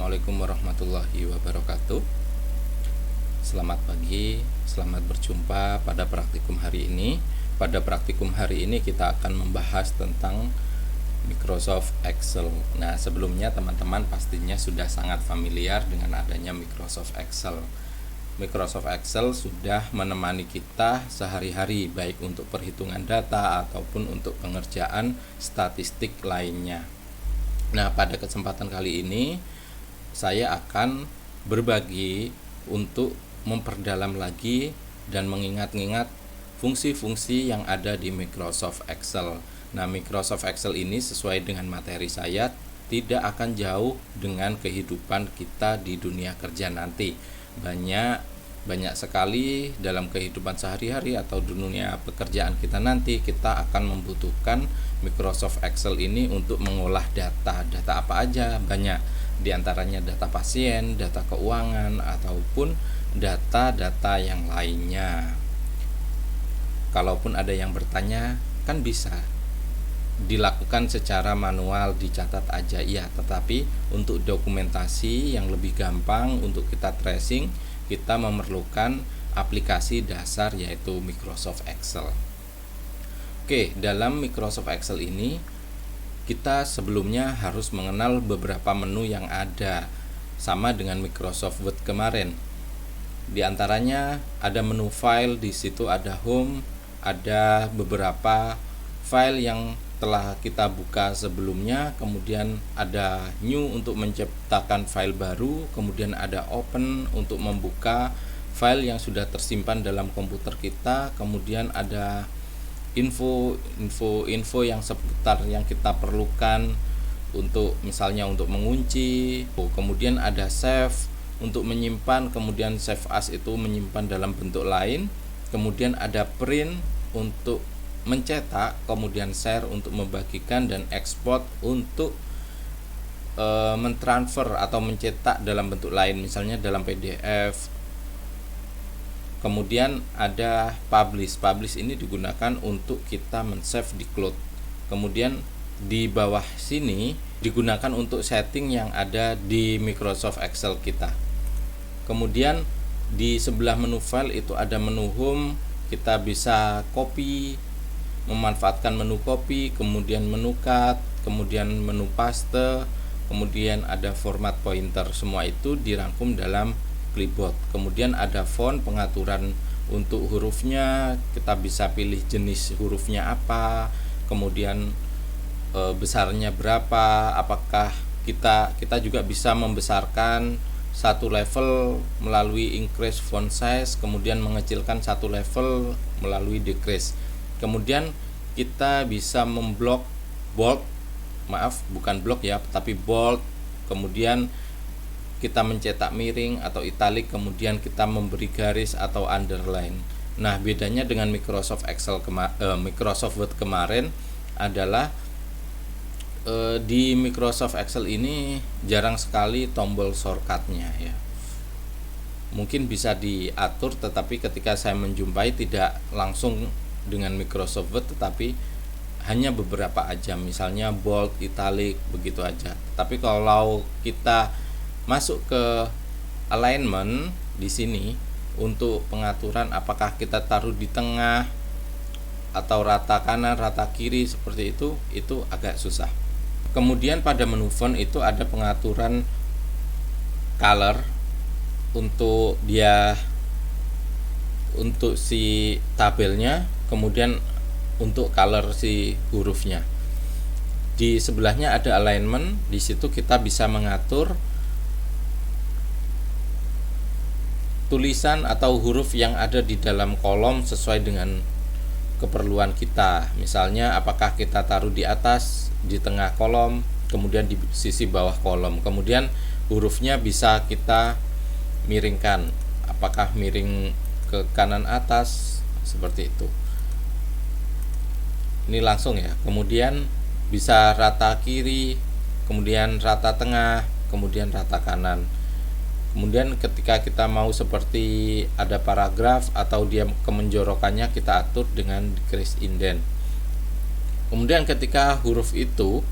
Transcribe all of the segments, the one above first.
Assalamualaikum warahmatullahi wabarakatuh. Selamat pagi, selamat berjumpa pada praktikum hari ini. Pada praktikum hari ini kita akan membahas tentang Microsoft Excel. Nah, sebelumnya teman-teman pastinya sudah sangat familiar dengan adanya Microsoft Excel. Microsoft Excel sudah menemani kita sehari-hari, baik untuk perhitungan data ataupun untuk pengerjaan statistik lainnya. Nah, pada kesempatan kali ini saya akan berbagi untuk memperdalam lagi dan mengingat-ingat fungsi-fungsi yang ada di Microsoft Excel. Nah, Microsoft Excel ini sesuai dengan materi saya tidak akan jauh dengan kehidupan kita di dunia kerja nanti. Banyak sekali dalam kehidupan sehari-hari atau di dunia pekerjaan kita nanti kita akan membutuhkan Microsoft Excel ini untuk mengolah data apa aja. Banyak diantaranya data pasien, data keuangan, ataupun data-data yang lainnya. Kalaupun ada yang bertanya, kan bisa dilakukan secara manual, dicatat aja, ya. Tetapi untuk dokumentasi yang lebih gampang untuk kita tracing, kita memerlukan aplikasi dasar yaitu Microsoft Excel. Oke, dalam Microsoft Excel ini kita sebelumnya harus mengenal beberapa menu yang ada, sama dengan Microsoft Word kemarin. Di antaranya ada menu file, di situ ada home, ada beberapa file yang telah kita buka sebelumnya, kemudian ada new untuk menciptakan file baru, kemudian ada open untuk membuka file yang sudah tersimpan dalam komputer kita, kemudian ada info yang seputar yang kita perlukan untuk misalnya untuk mengunci, kemudian ada save untuk menyimpan, kemudian save as itu menyimpan dalam bentuk lain, kemudian ada print untuk mencetak, kemudian share untuk membagikan, dan export untuk mentransfer atau mencetak dalam bentuk lain, misalnya dalam PDF. Kemudian ada publish. Publish ini digunakan untuk kita men-save di cloud. Kemudian di bawah sini digunakan untuk setting yang ada di Microsoft Excel kita. Kemudian di sebelah menu file itu ada menu home, kita bisa copy, memanfaatkan menu copy, kemudian menu cut, kemudian menu paste, kemudian ada format pointer. Semua itu dirangkum dalam clipboard. Kemudian ada font, pengaturan untuk hurufnya, kita bisa pilih jenis hurufnya apa, kemudian besarnya berapa, apakah kita juga bisa membesarkan satu level melalui increase font size, kemudian mengecilkan satu level melalui decrease. Kemudian kita bisa memblok bold, bukan blok ya, tapi bold, kemudian kita mencetak miring atau italic, kemudian kita memberi garis atau underline. Nah, bedanya dengan Microsoft Microsoft Word kemarin adalah di Microsoft Excel ini jarang sekali tombol shortcutnya, ya. Mungkin bisa diatur, tetapi ketika saya menjumpai tidak langsung dengan Microsoft Word, tetapi hanya beberapa aja, misalnya bold, italic, begitu aja. Tapi kalau kita masuk ke alignment di sini untuk pengaturan apakah kita taruh di tengah atau rata kanan, rata kiri seperti itu agak susah. Kemudian pada menu font itu ada pengaturan color untuk si tabelnya, kemudian untuk color si hurufnya. Di sebelahnya ada alignment, di situ kita bisa mengatur tulisan atau huruf yang ada di dalam kolom sesuai dengan keperluan kita. Misalnya apakah kita taruh di atas, di tengah kolom, kemudian di sisi bawah kolom. Kemudian hurufnya bisa kita miringkan, apakah miring ke kanan atas, seperti itu. Ini langsung ya. Kemudian bisa rata kiri, kemudian rata tengah, kemudian rata kanan. Kemudian ketika kita mau seperti ada paragraf atau dia kemenjorokannya, kita atur dengan decrease indent. Kemudian ketika huruf itu,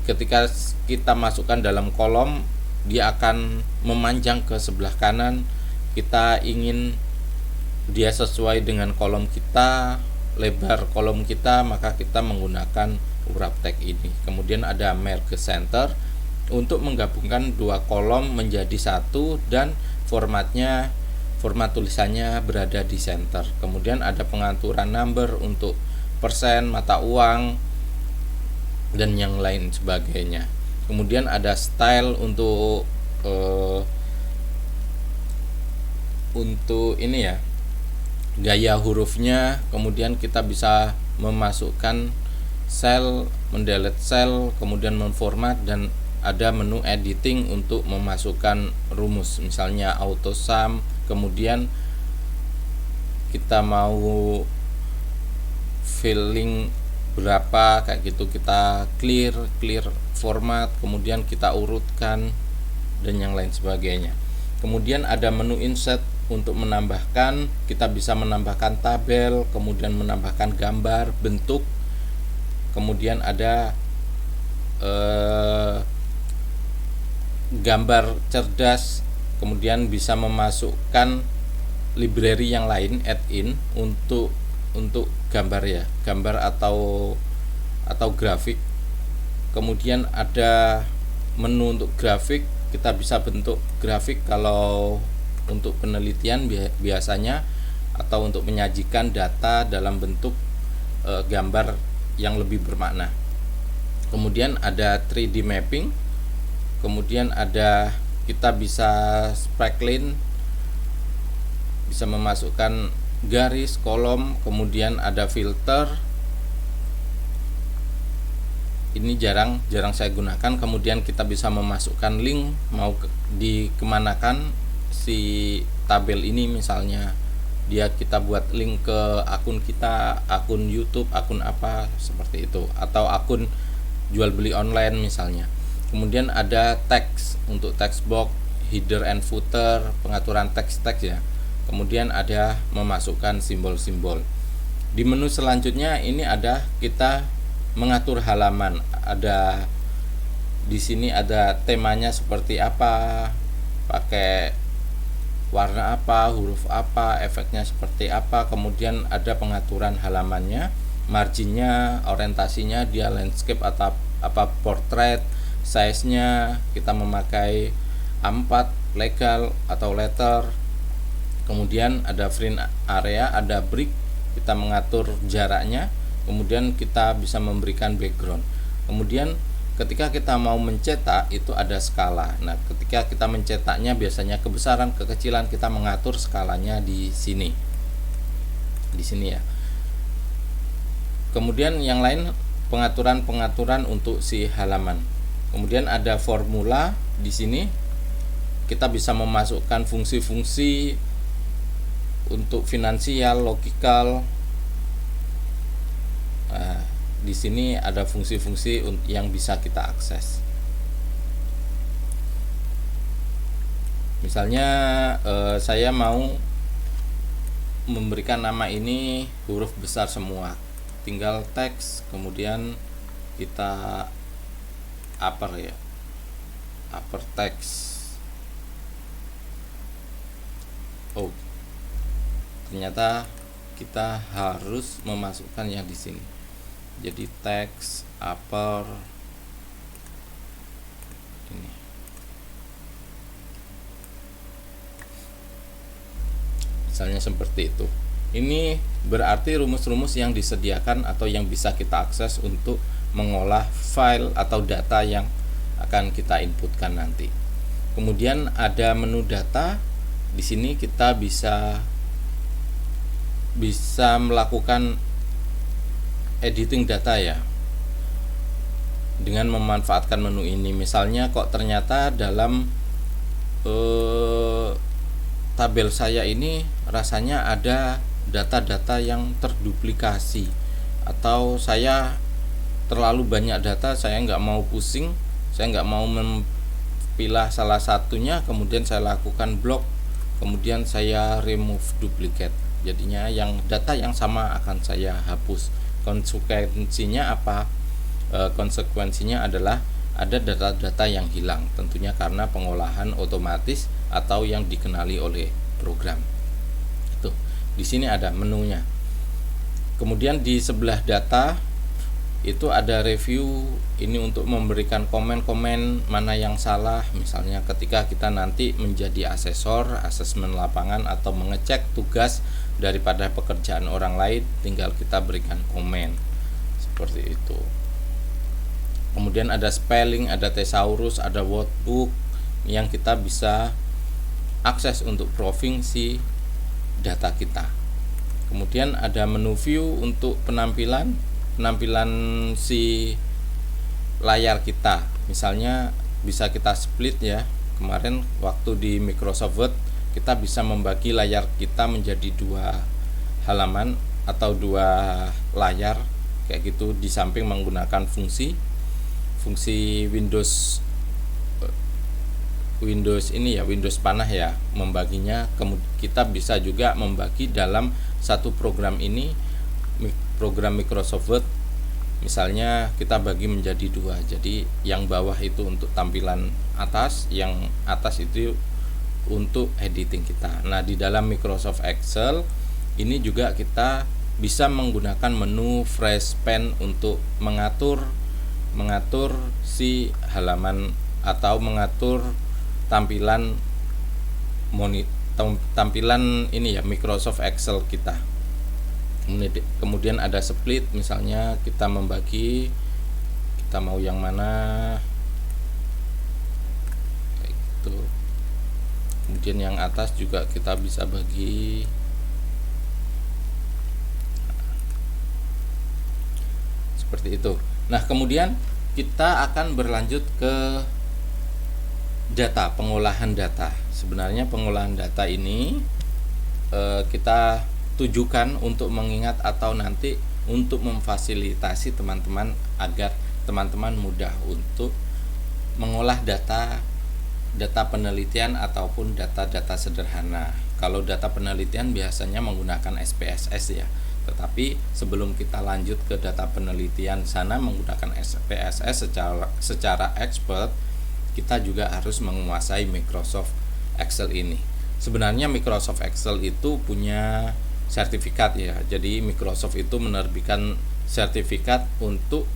ketika kita masukkan dalam kolom dia akan memanjang ke sebelah kanan. Kita ingin dia sesuai dengan kolom kita, lebar kolom kita, maka kita menggunakan wrap tag ini. Kemudian ada merge center untuk menggabungkan dua kolom menjadi satu, dan format tulisannya berada di center. Kemudian ada pengaturan number untuk persen, mata uang, dan yang lain sebagainya. Kemudian ada style untuk ini ya, gaya hurufnya. Kemudian kita bisa memasukkan sel, mendelete sel, kemudian memformat, dan ada menu editing untuk memasukkan rumus, misalnya auto sum. Kemudian kita mau filling berapa kayak gitu, kita clear format, kemudian kita urutkan, dan yang lain sebagainya. Kemudian ada menu insert untuk menambahkan, kita bisa menambahkan tabel, kemudian menambahkan gambar, bentuk. Kemudian ada gambar cerdas, kemudian bisa memasukkan library yang lain, add-in untuk gambar ya, gambar atau grafik. Kemudian ada menu untuk grafik, kita bisa bentuk grafik kalau untuk penelitian biasanya, atau untuk menyajikan data dalam bentuk gambar yang lebih bermakna. Kemudian ada 3D mapping, kemudian ada kita bisa sprinkling, bisa memasukkan garis, kolom, kemudian ada filter. Ini jarang saya gunakan. Kemudian kita bisa memasukkan link, mau dikemanakan si tabel ini, misalnya kita buat link ke akun kita, akun YouTube, akun apa seperti itu, atau akun jual beli online misalnya. Kemudian ada teks untuk text box, header and footer, pengaturan teks ya. Kemudian ada memasukkan simbol-simbol. Di menu selanjutnya ini ada kita mengatur halaman. Ada di sini ada temanya seperti apa, pakai warna apa, huruf apa, efeknya seperti apa. Kemudian ada pengaturan halamannya, marginnya, orientasinya, dia landscape atau apa, portrait, size-nya, kita memakai A4, legal atau letter. Kemudian ada print area, ada brick, kita mengatur jaraknya. Kemudian kita bisa memberikan background. Kemudian ketika kita mau mencetak itu ada skala. Nah, ketika kita mencetaknya biasanya kebesaran, kekecilan, kita mengatur skalanya di sini. Di sini ya. Kemudian yang lain pengaturan untuk si halaman. Kemudian ada formula di sini. Kita bisa memasukkan fungsi-fungsi untuk finansial, logikal. Nah, di sini ada fungsi-fungsi yang bisa kita akses. Misalnya saya mau memberikan nama ini huruf besar semua, tinggal teks, kemudian kita upper text. Oh, ternyata kita harus memasukkan yang di sini. Jadi teks upper ini. Misalnya seperti itu. Ini berarti rumus-rumus yang disediakan atau yang bisa kita akses untuk mengolah file atau data yang akan kita inputkan nanti. Kemudian ada menu data. Di sini kita bisa melakukan editing data ya, dengan memanfaatkan menu ini. Misalnya kok ternyata dalam tabel saya ini rasanya ada data-data yang terduplikasi, atau saya terlalu banyak data, saya nggak mau pusing, saya nggak mau memilah salah satunya, kemudian saya lakukan block, kemudian saya remove duplicate. Jadinya yang data yang sama akan saya hapus. Konsekuensinya apa? Konsekuensinya adalah ada data-data yang hilang, tentunya karena pengolahan otomatis atau yang dikenali oleh program. Itu. Di sini ada menunya. Kemudian di sebelah data itu ada review, ini untuk memberikan komen-komen mana yang salah, misalnya ketika kita nanti menjadi asesor, asesmen lapangan atau mengecek tugas daripada pekerjaan orang lain, tinggal kita berikan komen seperti itu. Kemudian ada spelling, ada thesaurus, ada workbook yang kita bisa akses untuk provinsi data kita. Kemudian ada menu view untuk penampilan si layar kita. Misalnya bisa kita split ya. Kemarin waktu di Microsoft Word kita bisa membagi layar kita menjadi 2 halaman atau 2 layar kayak gitu, di samping menggunakan fungsi Windows ini ya, Windows panah ya, membaginya. Kemudian kita bisa juga membagi dalam satu program ini, program Microsoft Word, misalnya kita bagi menjadi 2. Jadi yang bawah itu untuk tampilan atas, yang atas itu untuk editing kita. Nah, di dalam Microsoft Excel ini juga kita bisa menggunakan menu Fresh Pen untuk mengatur si halaman atau mengatur tampilan ini ya, Microsoft Excel kita. Kemudian ada split, misalnya kita membagi, kita mau yang mana kayak gitu. Kemudian yang atas juga kita bisa bagi seperti itu. Nah, kemudian kita akan berlanjut ke data, pengolahan data. Sebenarnya pengolahan data ini kita tujukan untuk mengingat atau nanti untuk memfasilitasi teman-teman agar teman-teman mudah untuk mengolah data penelitian ataupun data-data sederhana. Kalau data penelitian biasanya menggunakan SPSS ya. Tetapi sebelum kita lanjut ke data penelitian sana menggunakan SPSS secara expert, kita juga harus menguasai Microsoft Excel ini. Sebenarnya Microsoft Excel itu punya sertifikat ya. Jadi Microsoft itu menerbitkan sertifikat untuk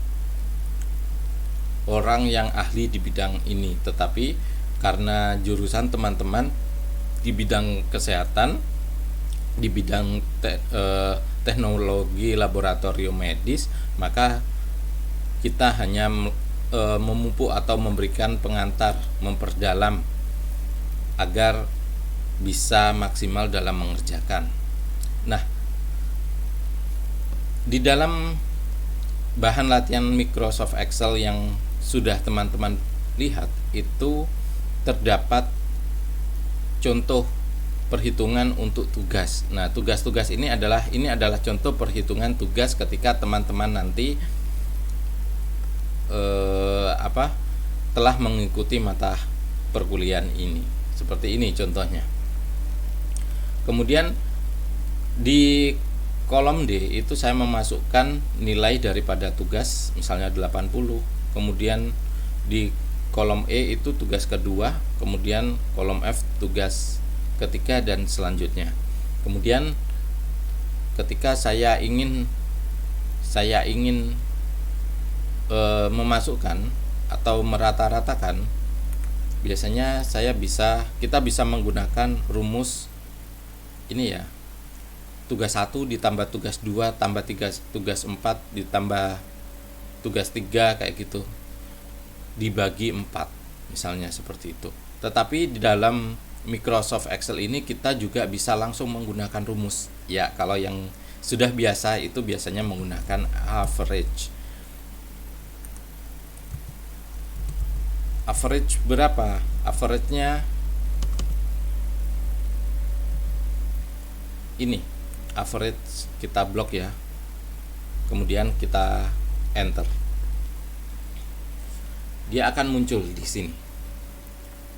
orang yang ahli di bidang ini. Tetapi karena jurusan teman-teman di bidang kesehatan, di bidang teknologi laboratorium medis, maka kita hanya memupuk atau memberikan pengantar, memperdalam agar bisa maksimal dalam mengerjakan. Nah, di dalam bahan latihan Microsoft Excel yang sudah teman-teman lihat itu terdapat contoh perhitungan untuk tugas. Nah, tugas-tugas ini adalah contoh perhitungan tugas ketika teman-teman nanti telah mengikuti mata perkuliahan ini. Seperti ini contohnya. Kemudian di kolom D itu saya memasukkan nilai daripada tugas, misalnya 80. Kemudian di kolom E itu tugas kedua, kemudian kolom F tugas ketiga dan selanjutnya. Kemudian ketika saya ingin memasukkan atau merata-ratakan, biasanya kita bisa menggunakan rumus ini ya. Tugas 1 ditambah tugas 2 tambah tugas 4 ditambah tugas 3 kayak gitu. Dibagi 4 misalnya seperti itu. Tetapi di dalam Microsoft Excel ini kita juga bisa langsung menggunakan rumus. Ya, kalau yang sudah biasa itu biasanya menggunakan average. Average berapa? Average-nya ini. Average kita blok ya. Kemudian kita enter. Dia akan muncul di sini.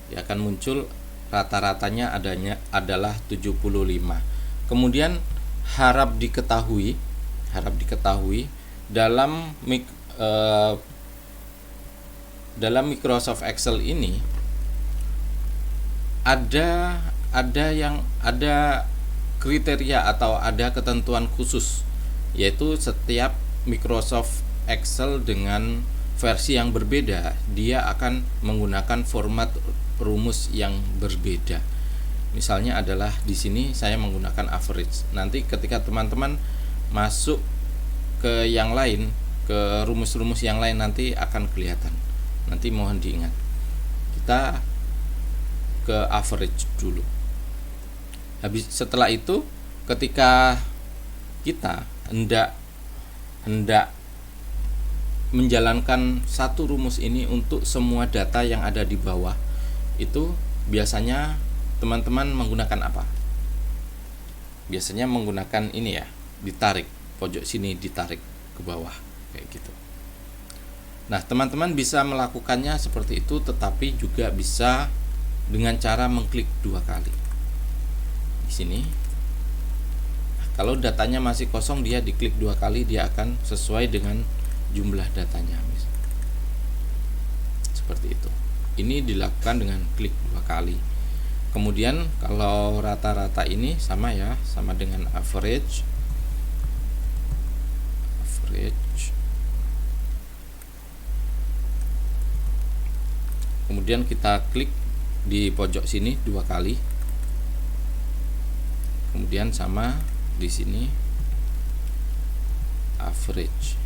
Dia akan muncul rata-ratanya adalah 75. Kemudian harap diketahui dalam dalam Microsoft Excel ini ada kriteria atau ada ketentuan khusus, yaitu setiap Microsoft Excel dengan versi yang berbeda dia akan menggunakan format rumus yang berbeda. Misalnya adalah di sini saya menggunakan average. Nanti ketika teman-teman masuk ke yang lain, ke rumus-rumus yang lain, nanti akan kelihatan. Nanti mohon diingat. Kita ke average dulu. Habis setelah itu, ketika kita hendak menjalankan satu rumus ini untuk semua data yang ada di bawah, itu biasanya teman-teman menggunakan apa? Biasanya menggunakan ini ya, ditarik, pojok sini ditarik ke bawah kayak gitu. Nah, teman-teman bisa melakukannya seperti itu, tetapi juga bisa dengan cara mengklik 2 kali di sini. Kalau datanya masih kosong, dia diklik 2 kali, dia akan sesuai dengan jumlah datanya. Seperti itu. Ini dilakukan dengan klik 2 kali. Kemudian kalau rata-rata ini sama ya, sama dengan average. Kemudian kita klik di pojok sini 2 kali. Kemudian sama di sini average.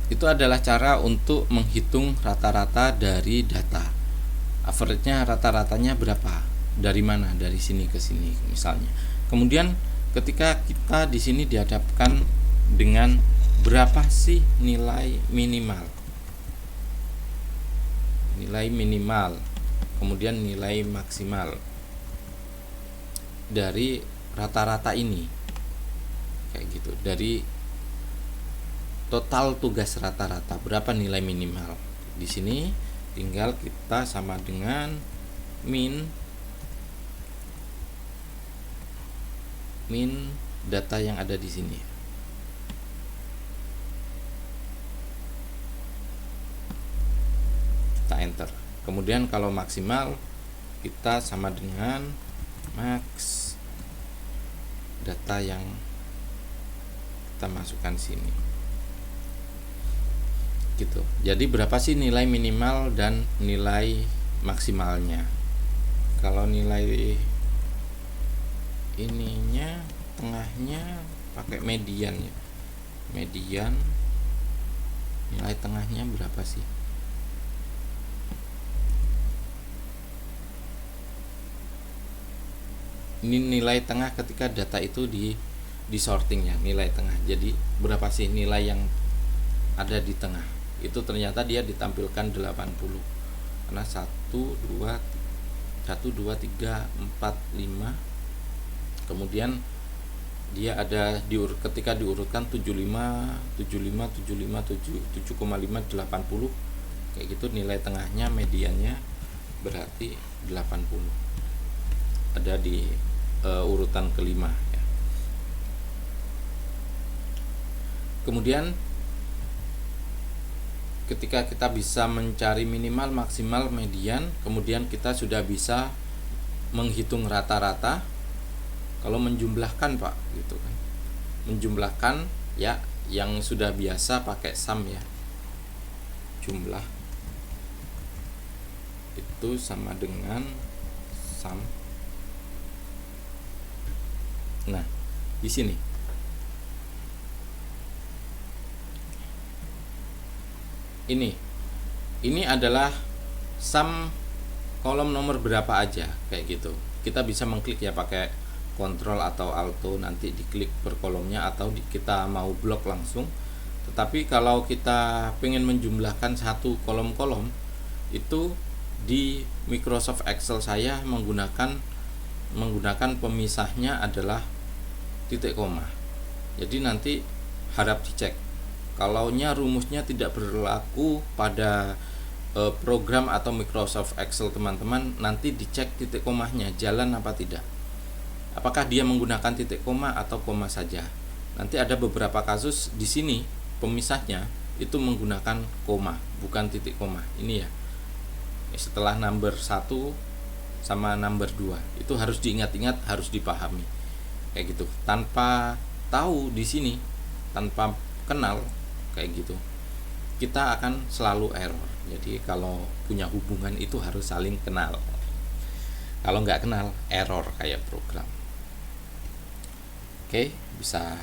Itu adalah cara untuk menghitung rata-rata dari data. Average-nya, rata-ratanya berapa? Dari mana? Dari sini ke sini misalnya. Kemudian ketika kita di sini dihadapkan dengan berapa sih nilai minimal? Nilai minimal, kemudian nilai maksimal dari rata-rata ini. Kayak gitu. Dari total tugas rata-rata berapa nilai minimal. Di sini tinggal kita sama dengan min data yang ada di sini. Kita enter. Kemudian kalau maksimal kita sama dengan max data yang kita masukkan sini. Gitu. Jadi berapa sih nilai minimal dan nilai maksimalnya? Kalau nilai ininya tengahnya pakai median ya. Median nilai tengahnya berapa sih? Ini nilai tengah ketika data itu di sorting ya, nilai tengah. Jadi berapa sih nilai yang ada di tengah? Itu ternyata dia ditampilkan 80 karena 1 2 3 4 5, kemudian dia ada ketika diurutkan 75 7,5 80 kayak gitu. Nilai tengahnya, mediannya berarti 80, ada di urutan kelima ya. Kemudian ketika kita bisa mencari minimal, maksimal, median, kemudian kita sudah bisa menghitung rata-rata. Kalau menjumlahkan Pak gitu kan, menjumlahkan ya, yang sudah biasa pakai sum ya, jumlah itu sama dengan sum. Nah di sini ini adalah sum kolom nomor berapa aja kayak gitu. Kita bisa mengklik ya pakai kontrol atau alto, nanti diklik per kolomnya, atau kita mau blok langsung. Tetapi kalau kita pengen menjumlahkan satu kolom-kolom, itu di Microsoft Excel saya menggunakan pemisahnya adalah titik koma. Jadi nanti harap dicek Kalaunya rumusnya tidak berlaku pada program atau Microsoft Excel teman-teman, nanti dicek titik komanya jalan apa tidak. Apakah dia menggunakan titik koma atau koma saja. Nanti ada beberapa kasus di sini pemisahnya itu menggunakan koma, bukan titik koma. Ini ya. Setelah number 1 sama number 2. Itu harus diingat-ingat, harus dipahami. Kayak gitu. Tanpa tahu di sini, tanpa kenal kayak gitu, kita akan selalu error. Jadi kalau punya hubungan itu harus saling kenal. Kalau nggak kenal, error kayak program. Oke, bisa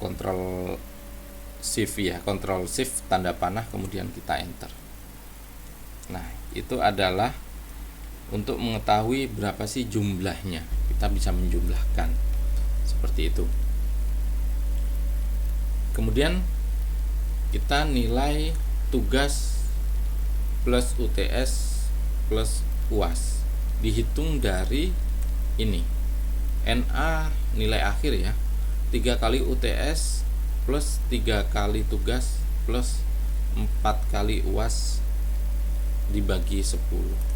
Ctrl Shift ya, Ctrl Shift tanda panah kemudian kita enter. Nah, itu adalah untuk mengetahui berapa sih jumlahnya. Kita bisa menjumlahkan seperti itu. Kemudian kita nilai tugas plus UTS plus UAS dihitung dari ini NA nilai akhir ya, 3 kali UTS plus 3 kali tugas plus 4 kali UAS dibagi 10.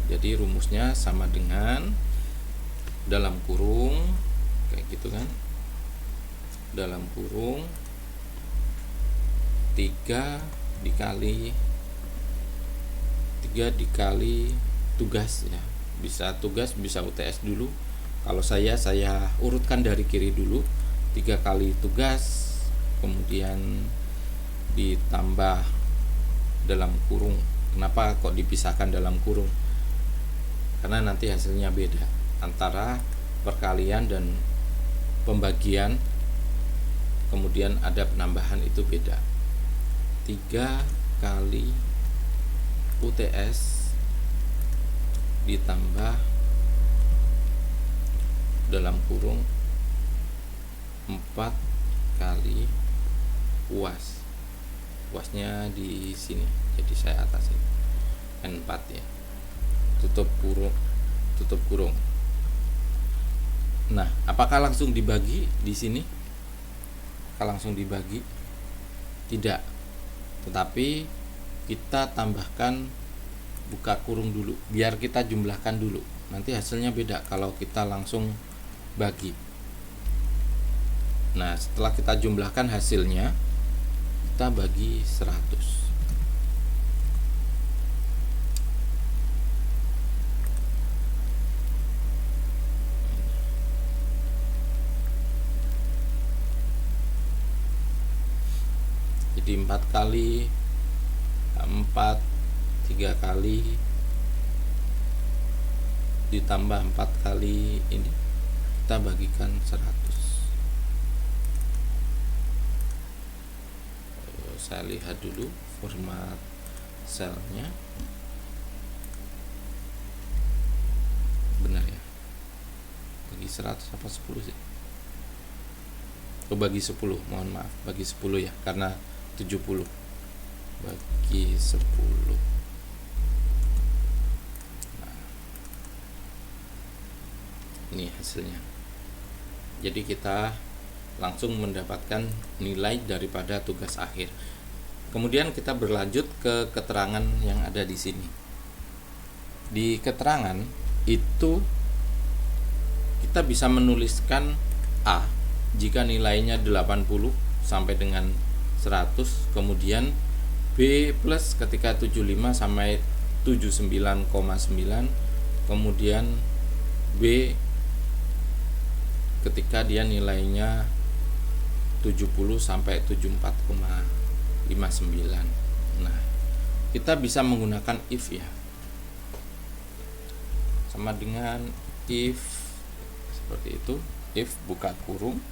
Jadi rumusnya sama dengan dalam kurung kayak gitu kan, dalam kurung 3 dikali tugas ya, bisa tugas bisa UTS dulu. Kalau saya urutkan dari kiri dulu, 3 kali tugas kemudian ditambah dalam kurung. Kenapa kok dipisahkan dalam kurung? Karena nanti hasilnya beda antara perkalian dan pembagian, kemudian ada penambahan, itu beda. 3 kali UTS ditambah dalam kurung 4 kali UAS. UASnya di sini, jadi saya atasin N4 ya. Tutup kurung. Nah, apakah langsung dibagi di sini? Apakah langsung dibagi? Tidak. Tetapi kita tambahkan buka kurung dulu, biar kita jumlahkan dulu. Nanti hasilnya beda kalau kita langsung bagi. Nah, setelah kita jumlahkan hasilnya, kita bagi 100. Jadi 4 kali 4, 3 kali ditambah 4 kali ini, kita bagikan 100. Saya lihat dulu format selnya benar ya, bagi 100 apa 10 sih? Bagi 10, mohon maaf, bagi 10 ya, karena 70 bagi 10. Nah, ini hasilnya. Jadi kita langsung mendapatkan nilai daripada tugas akhir. Kemudian kita berlanjut ke keterangan yang ada di sini. Di keterangan itu kita bisa menuliskan A jika nilainya 80 sampai dengan 100, kemudian B plus ketika 75 sampai 79,9, kemudian B ketika dia nilainya 70 sampai 74,59. Nah, kita bisa menggunakan if ya. Sama dengan if seperti itu, if buka kurung.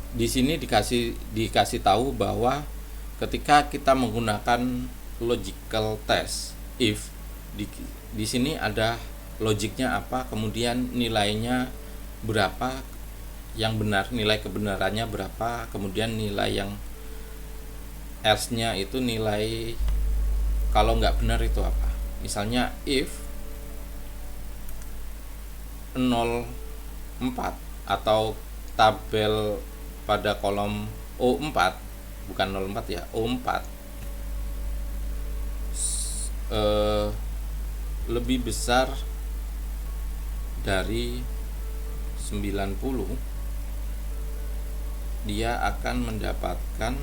Di sini dikasih tahu bahwa ketika kita menggunakan logical test if, di sini ada logiknya apa, kemudian nilainya berapa yang benar, nilai kebenarannya berapa, kemudian nilai yang else-nya itu nilai kalau nggak benar itu apa. Misalnya if 04 atau tabel pada kolom O4, bukan 04 ya, O4 lebih besar dari 90, dia akan mendapatkan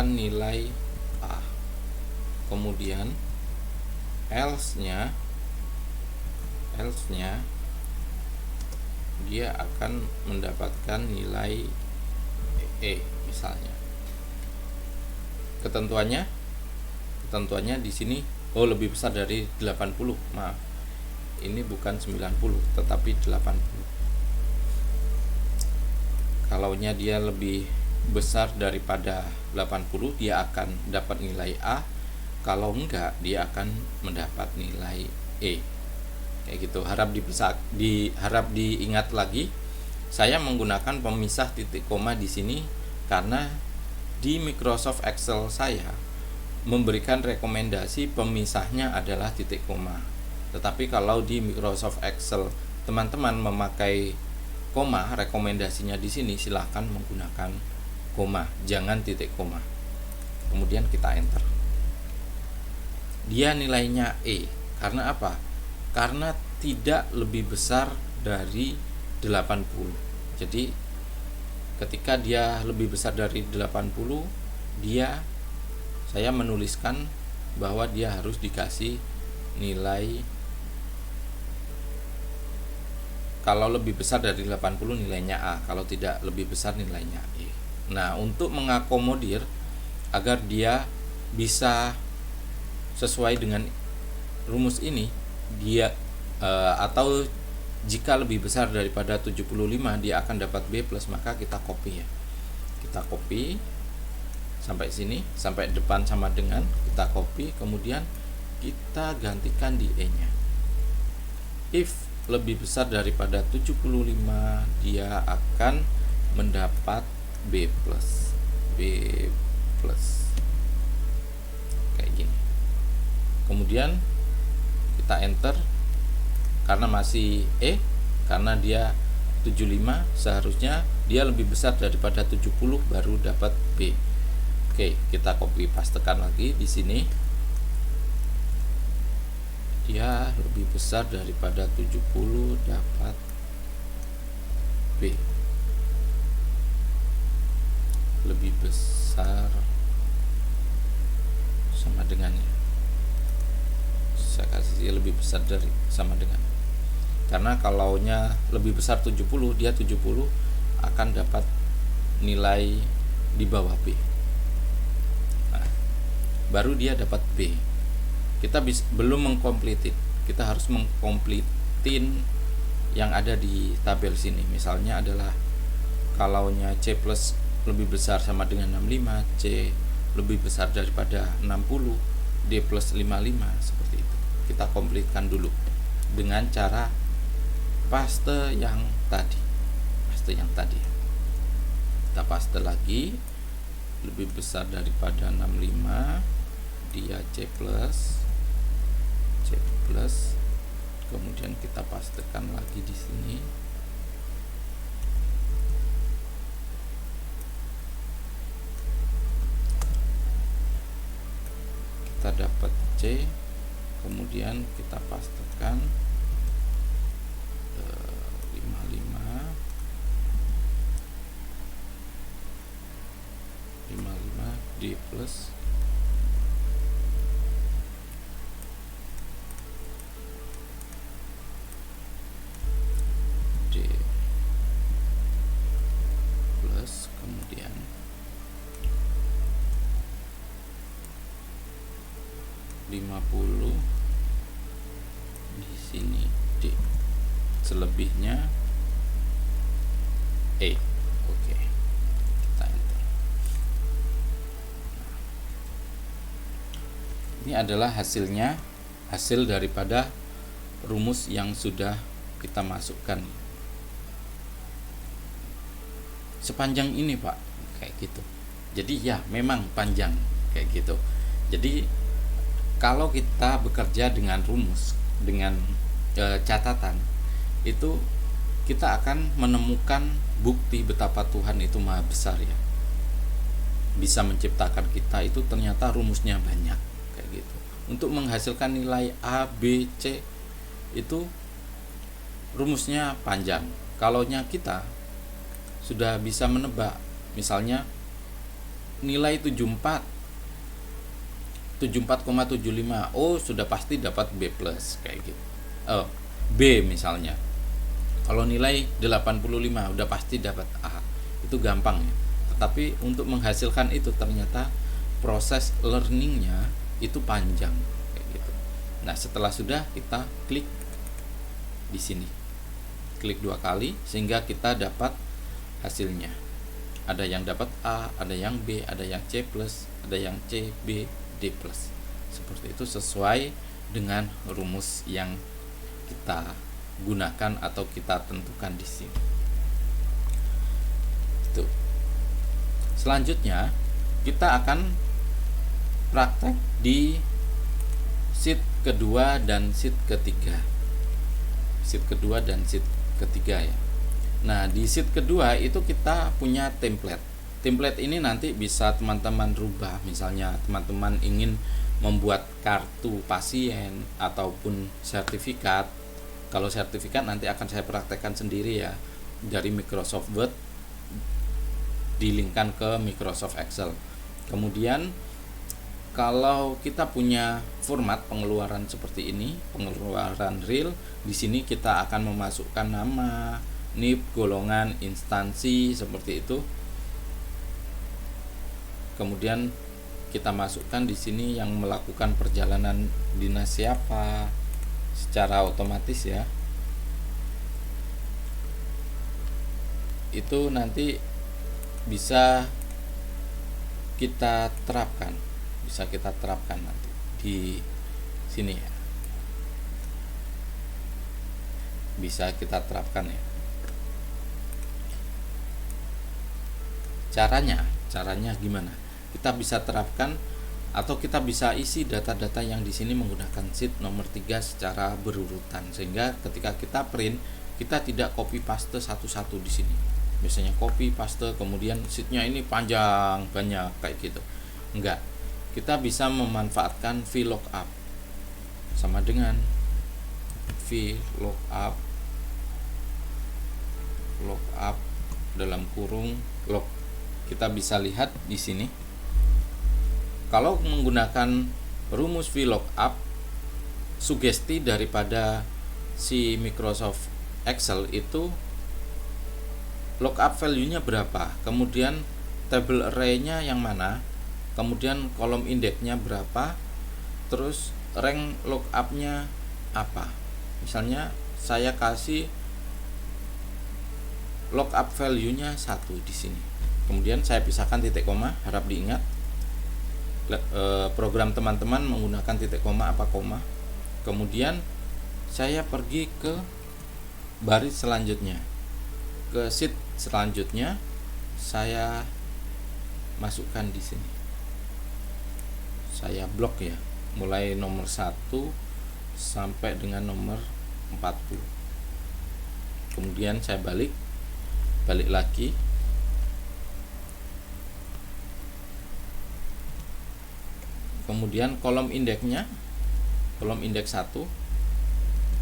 nilai A. Kemudian else-nya dia akan mendapatkan nilai E misalnya. Ketentuannya di sini lebih besar dari 80. Maaf. Ini bukan 90 tetapi 80. Kalaunya dia lebih besar daripada 80, dia akan dapat nilai A. Kalau enggak, dia akan mendapat nilai E. Kayak gitu. Harap diingat lagi. Saya menggunakan pemisah titik koma di sini karena di Microsoft Excel saya memberikan rekomendasi pemisahnya adalah titik koma. Tetapi kalau di Microsoft Excel teman-teman memakai koma, rekomendasinya di sini silahkan menggunakan koma, jangan titik koma. Kemudian kita enter. Dia nilainya E. Karena apa? Karena tidak lebih besar dari 80. Jadi ketika dia lebih besar dari 80, saya menuliskan bahwa dia harus dikasih nilai, kalau lebih besar dari 80 nilainya A, kalau tidak lebih besar nilainya E. Nah, untuk mengakomodir agar dia bisa sesuai dengan rumus ini, atau jika lebih besar daripada 75 dia akan dapat B+, maka kita copy ya. Kita copy sampai sini, sampai depan sama dengan, kita copy, kemudian kita gantikan di E-nya. If lebih besar daripada 75, dia akan mendapat B+. Kayak gini. Kemudian kita enter. Karena masih E, karena dia 75, seharusnya dia lebih besar daripada 70 baru dapat B. Oke, kita copy pastekan lagi di sini. Dia lebih besar daripada 70 dapat B. Lebih besar sama dengannya. Saya kasih lebih besar dari sama dengan. Karena kalaunya lebih besar 70, dia 70 akan dapat nilai di bawah B. Nah, baru dia dapat B. Kita belum mengkompletin. Kita harus mengkompletin yang ada di tabel sini. Misalnya adalah kalaunya C plus lebih besar sama dengan 65, C lebih besar daripada 60, D plus 55, seperti itu. Kita komplitkan dulu dengan cara paste yang tadi. Kita paste lagi, lebih besar daripada 65, dia C plus, kemudian kita pastekan lagi di sini. Kita dapat C, kemudian kita pastekan 55 D plus D plus, kemudian 50 di sini D, selebihnya E. Oke, kita enter. Ini adalah hasilnya, hasil daripada rumus yang sudah kita masukkan. Sepanjang ini Pak, kayak gitu. Jadi ya memang panjang kayak gitu. Jadi kalau kita bekerja dengan rumus, dengan catatan, itu kita akan menemukan bukti betapa Tuhan itu maha besar ya, bisa menciptakan kita itu ternyata rumusnya banyak kayak gitu. Untuk menghasilkan nilai A, B, C itu rumusnya panjang. Kalaunya kita sudah bisa menebak, misalnya nilai 74,75, oh sudah pasti dapat B plus kayak gitu. B misalnya. Kalau nilai 85 udah pasti dapat A. Itu gampang ya. Tetapi untuk menghasilkan itu ternyata proses learningnya itu panjang kayak gitu. Nah, setelah sudah kita klik di sini. Klik 2 kali sehingga kita dapat hasilnya. Ada yang dapat A, ada yang B, ada yang C plus, ada yang C, B, D plus. Seperti itu sesuai dengan rumus yang kita gunakan atau kita tentukan di sini. Itu. Selanjutnya kita akan praktek di sheet kedua dan sheet ketiga. Sheet kedua dan sheet ketiga ya. Nah, di sheet kedua itu kita punya template. Template ini nanti bisa teman-teman rubah. Misalnya teman-teman ingin membuat kartu pasien ataupun sertifikat. Kalau sertifikat nanti akan saya praktekkan sendiri ya, dari Microsoft Word dilingkan ke Microsoft Excel. Kemudian kalau kita punya format pengeluaran seperti ini, pengeluaran real, di sini kita akan memasukkan nama, NIP, golongan, instansi seperti itu. Kemudian kita masukkan di sini yang melakukan perjalanan dinas siapa secara otomatis ya. Itu nanti bisa kita terapkan. Bisa kita terapkan nanti di sini ya. Bisa kita terapkan ya. Caranya gimana? Kita bisa terapkan atau kita bisa isi data-data yang di sini menggunakan sheet nomor 3 secara berurutan, sehingga ketika kita print kita tidak copy paste satu-satu di sini. Biasanya copy paste kemudian sheetnya ini panjang banyak kayak gitu. Enggak. Kita bisa memanfaatkan VLOOKUP. Sama dengan VLOOKUP lookup dalam kurung log. Kita bisa lihat di sini. Kalau menggunakan rumus VLOOKUP, sugesti daripada si Microsoft Excel itu lookup value-nya berapa, kemudian table array-nya yang mana, kemudian kolom indeksnya berapa, terus rank lookup-nya apa. Misalnya saya kasih lookup value-nya 1 di sini. Kemudian saya pisahkan titik koma, harap diingat. Program teman-teman menggunakan titik koma apa koma. Kemudian saya pergi ke baris selanjutnya, ke sheet selanjutnya, saya masukkan di sini. Saya blok ya, mulai nomor 1 sampai dengan nomor 40. Kemudian saya balik lagi. Kemudian kolom indeksnya, kolom indeks 1.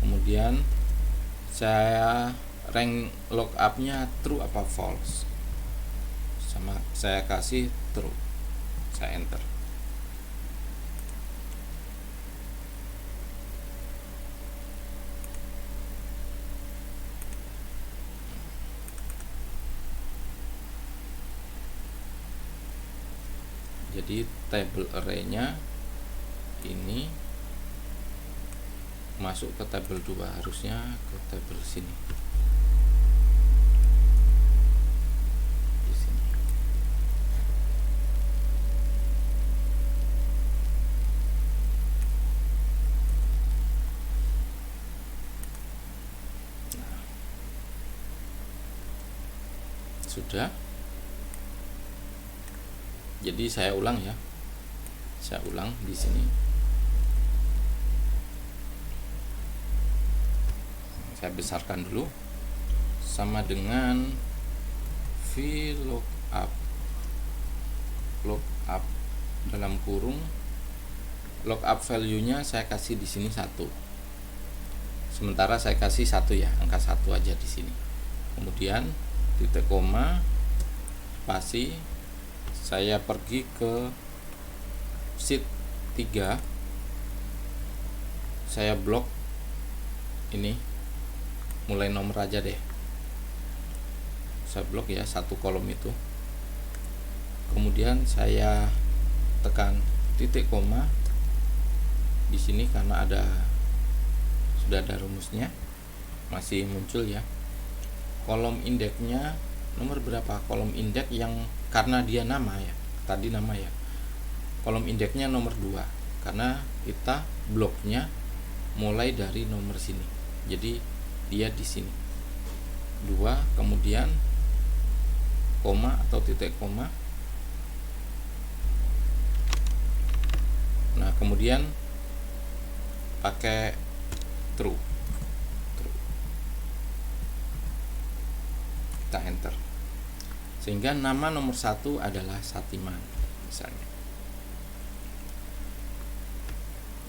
Kemudian saya rank lookup-nya true apa false. Sama saya kasih true. Saya enter. Jadi table array-nya ini masuk ke tabel 2, harusnya ke tabel sini. Di sini. Nah, sudah. Jadi saya ulang ya. Saya ulang di sini. Saya besarkan dulu, sama dengan VLOOKUP lookup dalam kurung lookup value-nya saya kasih di sini 1. Sementara saya kasih 1 ya, angka 1 aja di sini. Kemudian titik koma, spasi, saya pergi ke sheet 3. Saya blok ini, mulai nomor aja deh. Saya blok ya 1 kolom itu. Kemudian saya tekan titik koma di sini karena sudah ada rumusnya, masih muncul ya. Kolom indeksnya nomor berapa? Kolom indeks yang karena dia nama ya, tadi nama ya. Kolom indeksnya nomor 2 karena kita bloknya mulai dari nomor sini. Jadi dia di sini 2, kemudian koma atau titik koma. Nah, kemudian pakai true. Kita enter. Sehingga nama nomor 1 adalah Satiman misalnya.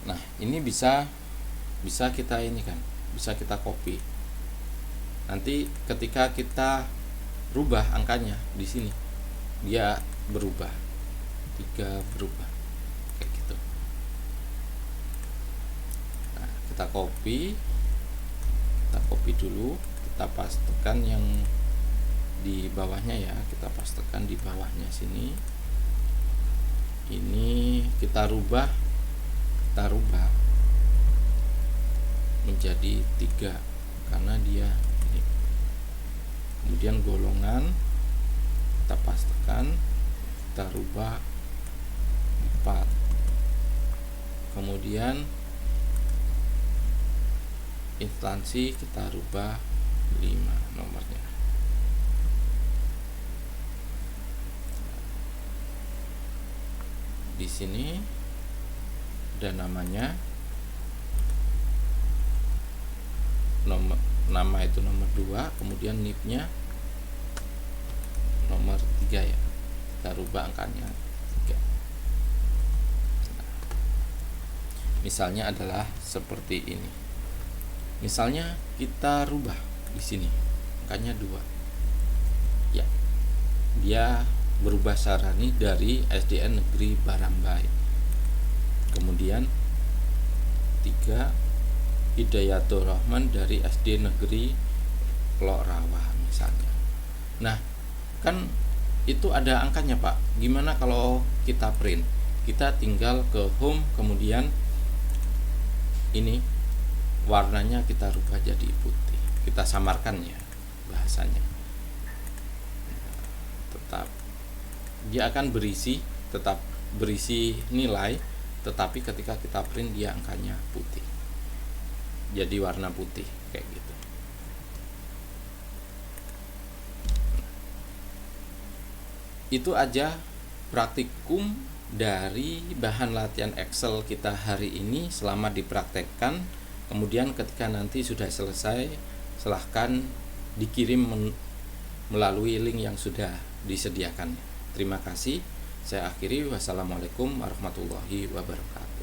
Nah, ini bisa kita ini kan, bisa kita copy. Nanti ketika kita rubah angkanya di sini, dia berubah. 3 berubah. Kayak gitu. Nah, kita copy dulu, kita pastekan yang di bawahnya ya, kita pastekan di bawahnya sini. Ini kita rubah menjadi 3 karena dia ini. Kemudian golongan kita pastekan, kita rubah 4. Kemudian instansi kita rubah 5 nomornya. Di sini ada namanya, nama itu nomor 2, kemudian NIP-nya nomor 3 ya. Kita rubah angkanya 3. Misalnya adalah seperti ini. Misalnya kita rubah di sini angkanya 2. Ya. Dia berubah Sarani dari SDN Negeri Barambai. Kemudian 3 Hidayatul Rahman dari SD Negeri Lok Rawa misalnya. Nah, kan itu ada angkanya Pak. Gimana kalau kita print? Kita tinggal ke home, kemudian ini warnanya kita rubah jadi putih. Kita samarkan ya bahasanya. Tetap dia akan tetap berisi nilai, tetapi ketika kita print dia angkanya putih. Jadi warna putih kayak gitu. Itu aja praktikum dari bahan latihan Excel kita hari ini. Selamat dipraktekkan. Kemudian ketika nanti sudah selesai, silahkan dikirim melalui link yang sudah disediakan. Terima kasih. Saya akhiri. Wassalamualaikum warahmatullahi wabarakatuh.